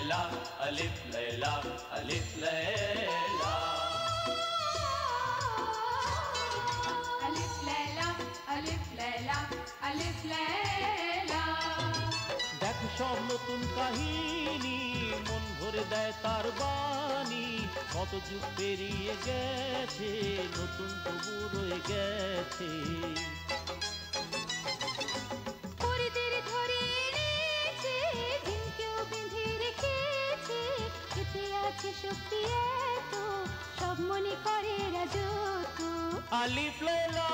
लैला अलिफ लैला अलिफ लैला अलिफ लैला अलिफ लैला अलिफ लैला। দেখো সব নতুন কাহিনী মন ভরে দেয় তার বাণী কত যুগ পেরিয়ে গেছে নতুন তবু রয়ে গেছে পরিদের ধরে এনেছে দিনকেও বেঁধে রেখেছে এতে আছে শক্তি এত সব মনে করে রাজত্ব আলিফ লাইলা